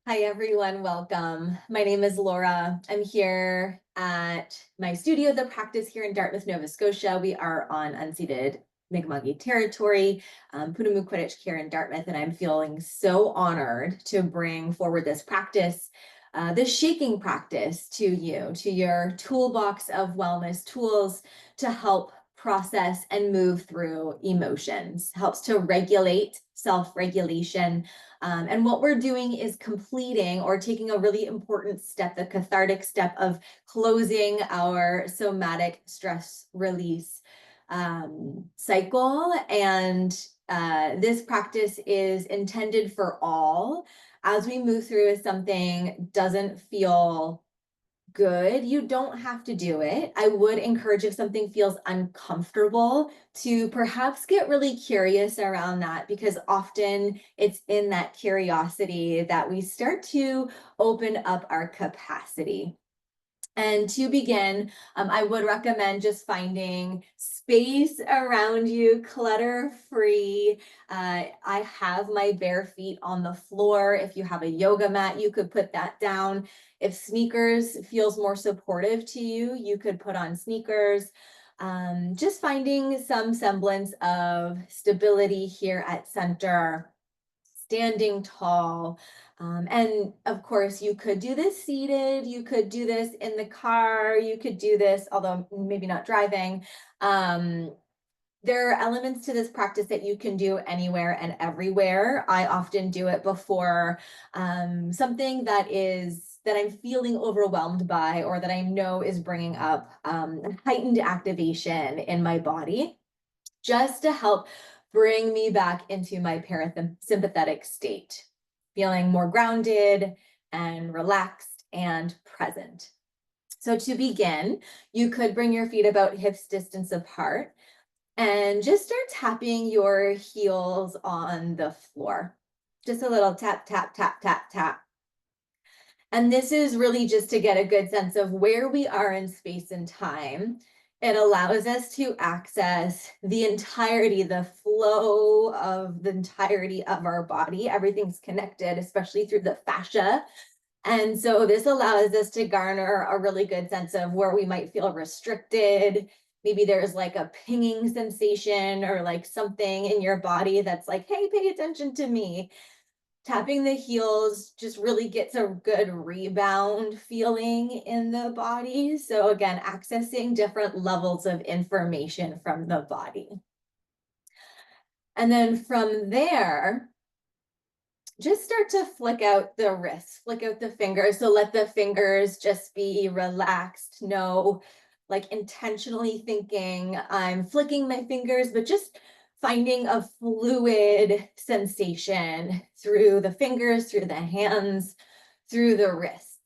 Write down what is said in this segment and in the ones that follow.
Hi, everyone. Welcome. My name is Laura. I'm here at my studio, The Practice here in Dartmouth, Nova Scotia. We are on unceded Mi'kmaq territory, Punamou here in Dartmouth, and I'm feeling so honored to bring forward this practice, this shaking practice to your toolbox of wellness tools to help process and move through emotions, helps to regulate self-regulation, and what we're doing is completing or taking a really important step, the cathartic step of closing our somatic stress release cycle. And this practice is intended for all. As we move through, if something doesn't feel good, you don't have to do it. I would encourage, if something feels uncomfortable, to perhaps get really curious around that, because often it's in that curiosity that we start to open up our capacity. And to begin, I would recommend just finding space around you, clutter free. I have my bare feet on the floor. If you have a yoga mat, you could put that down. If sneakers feels more supportive to you, you could put on sneakers. Just finding some semblance of stability here at center, standing tall. And of course, you could do this seated, you could do this in the car, you could do this, although maybe not driving. Um, there are elements to this practice that you can do anywhere and everywhere. I often do it before something that I'm feeling overwhelmed by, or that I know is bringing up heightened activation in my body, just to help bring me back into my parasympathetic state, feeling more grounded and relaxed and present. So to begin, you could bring your feet about hips distance apart and just start tapping your heels on the floor. Just a little tap, tap, tap, tap, tap. And this is really just to get a good sense of where we are in space and time. It allows us to access the entirety, the flow of the entirety of our body. Everything's connected, especially through the fascia. And so this allows us to garner a really good sense of where we might feel restricted. Maybe there's like a pinging sensation, or like something in your body that's like, hey, pay attention to me. Tapping the heels just really gets a good rebound feeling in the body. So again, accessing different levels of information from the body. And then from there, just start to flick out the wrists, flick out the fingers. So let the fingers just be relaxed. No, like intentionally thinking I'm flicking my fingers, but just finding a fluid sensation through the fingers, through the hands, through the wrists.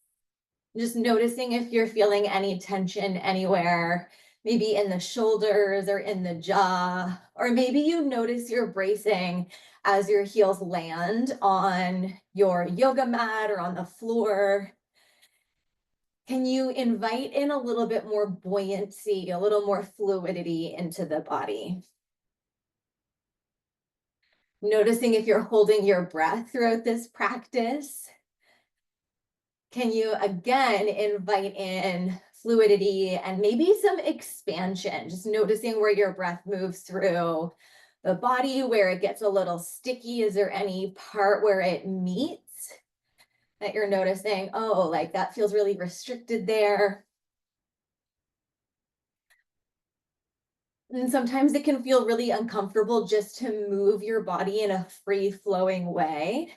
Just noticing if you're feeling any tension anywhere, maybe in the shoulders or in the jaw, or maybe you notice you're bracing as your heels land on your yoga mat or on the floor. Can you invite in a little bit more buoyancy, a little more fluidity into the body? Noticing if you're holding your breath throughout this practice. Can you again invite in fluidity and maybe some expansion, just noticing where your breath moves through the body, where it gets a little sticky? Is there any part where it meets that you're noticing, oh, like that feels really restricted there? And sometimes it can feel really uncomfortable just to move your body in a free flowing way.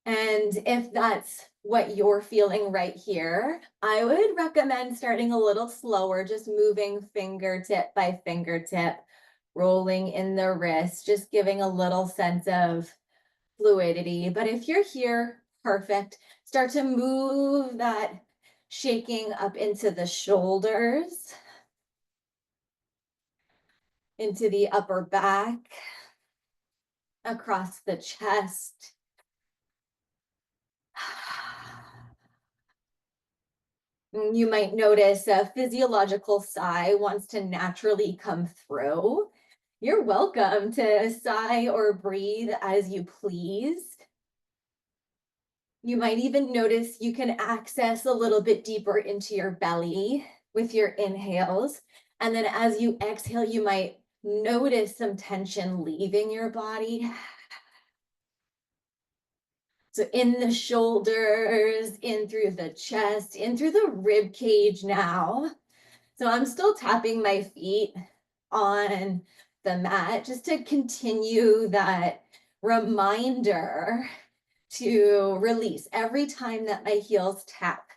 And if that's what you're feeling right here, I would recommend starting a little slower, just moving fingertip by fingertip, rolling in the wrist, just giving a little sense of fluidity. But if you're here, perfect. Start to move that shaking up into the shoulders, into the upper back, across the chest. You might notice a physiological sigh wants to naturally come through. You're welcome to sigh or breathe as you please. You might even notice you can access a little bit deeper into your belly with your inhales. And then as you exhale, you might notice some tension leaving your body. So in the shoulders, in through the chest, in through the rib cage now. So I'm still tapping my feet on the mat just to continue that reminder to release. Every time that my heels tap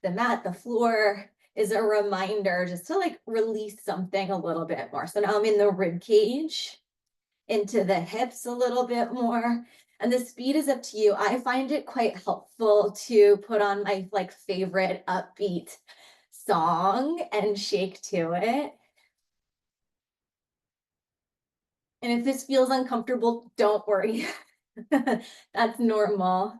the mat, the floor is a reminder just to like release something a little bit more. So now I'm in the rib cage, into the hips a little bit more. And the speed is up to you. I find it quite helpful to put on my like favorite upbeat song and shake to it. And if this feels uncomfortable, don't worry. That's normal.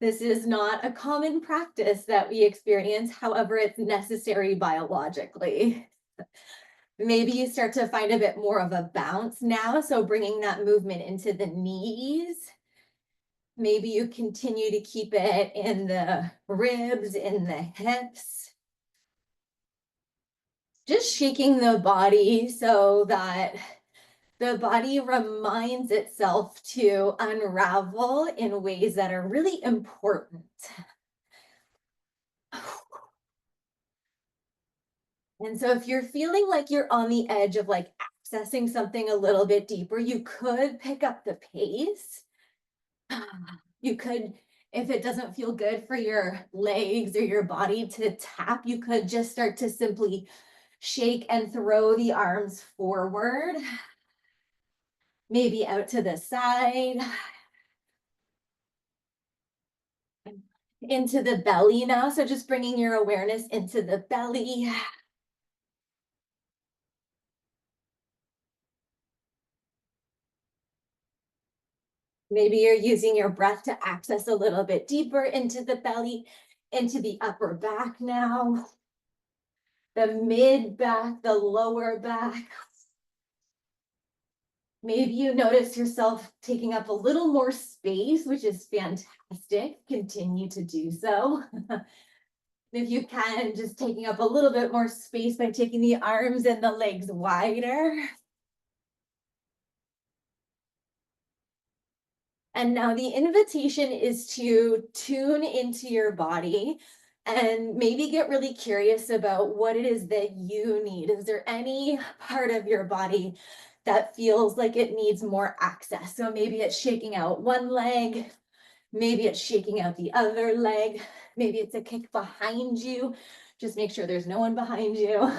This is not a common practice that we experience. However, it's necessary biologically. Maybe you start to find a bit more of a bounce now. So bringing that movement into the knees. Maybe you continue to keep it in the ribs, in the hips. Just shaking the body so that the body reminds itself to unravel in ways that are really important. And so if you're feeling like you're on the edge of like accessing something a little bit deeper, you could pick up the pace. You could, if it doesn't feel good for your legs or your body to tap, you could just start to simply shake and throw the arms forward, maybe out to the side, into the belly now. So just bringing your awareness into the belly. Maybe you're using your breath to access a little bit deeper into the belly, into the upper back now, the mid back, the lower back. Maybe you notice yourself taking up a little more space, which is fantastic. Continue to do so. If you can, just taking up a little bit more space by taking the arms and the legs wider. And now the invitation is to tune into your body and maybe get really curious about what it is that you need. Is there any part of your body that feels like it needs more access? So maybe it's shaking out one leg, maybe it's shaking out the other leg, maybe it's a kick behind you. Just make sure there's no one behind you.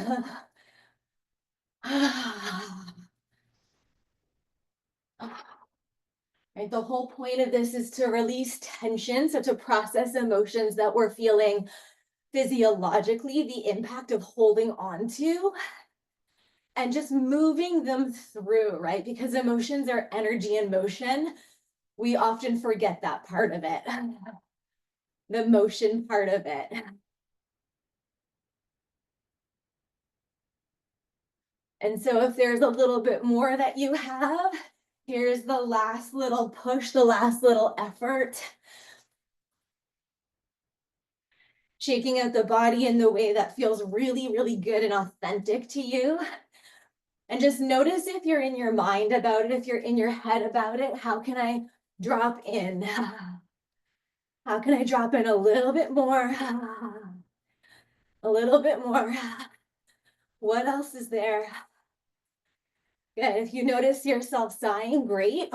Right, the whole point of this is to release tension, so to process emotions that we're feeling physiologically, the impact of holding on to, and just moving them through, right? Because emotions are energy in motion. We often forget that part of it, the motion part of it. And so if there's a little bit more that you have, here's the last little push, the last little effort. Shaking out the body in the way that feels really, really good and authentic to you. And just notice if you're in your mind about it, if you're in your head about it, how can I drop in? How can I drop in a little bit more? A little bit more. What else is there? Good. If you notice yourself sighing, great.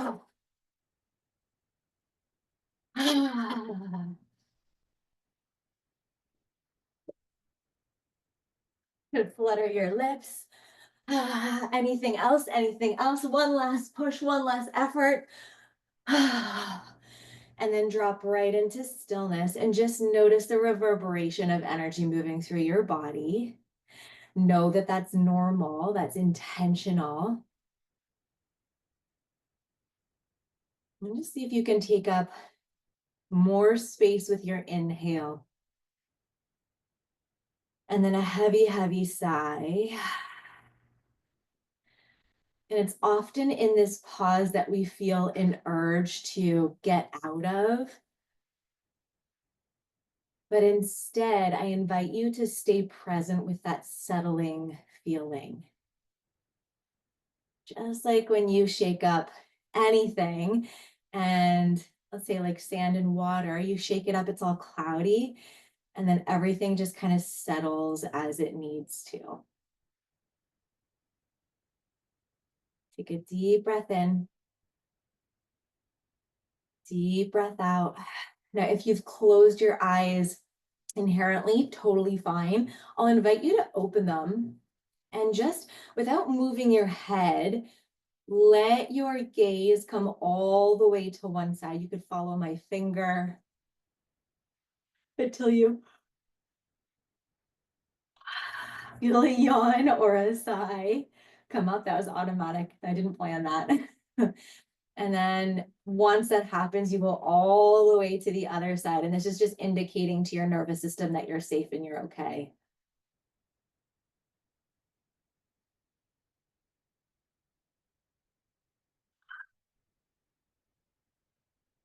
Could flutter your lips. Anything else? Anything else? One last push, one last effort. And then drop right into stillness and just notice the reverberation of energy moving through your body. Know that that's normal, that's intentional. And just see if you can take up more space with your inhale. And then a heavy, heavy sigh. And it's often in this pause that we feel an urge to get out of, But instead, I invite you to stay present with that settling feeling. Just like when you shake up anything and let's say like sand and water, you shake it up, it's all cloudy, and then everything just kind of settles as it needs to. Take a deep breath in, deep breath out. Now, if you've closed your eyes inherently, totally fine. I'll invite you to open them and just without moving your head, let your gaze come all the way to one side. You could follow my finger until you feel a yawn or a sigh come up. That was automatic. I didn't plan that. And then once that happens, you go all the way to the other side. And this is just indicating to your nervous system that you're safe and you're okay.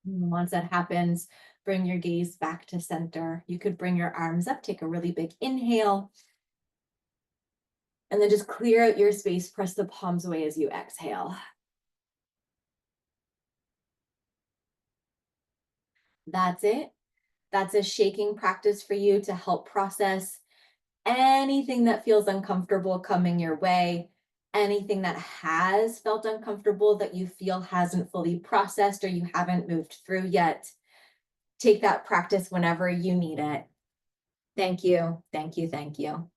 Once that happens, bring your gaze back to center. You could bring your arms up, take a really big inhale, and then just clear out your space. Press the palms away as you exhale. That's it. That's a shaking practice for you to help process anything that feels uncomfortable coming your way, anything that has felt uncomfortable that you feel hasn't fully processed or you haven't moved through yet. Take that practice whenever you need it. Thank you. Thank you. Thank you.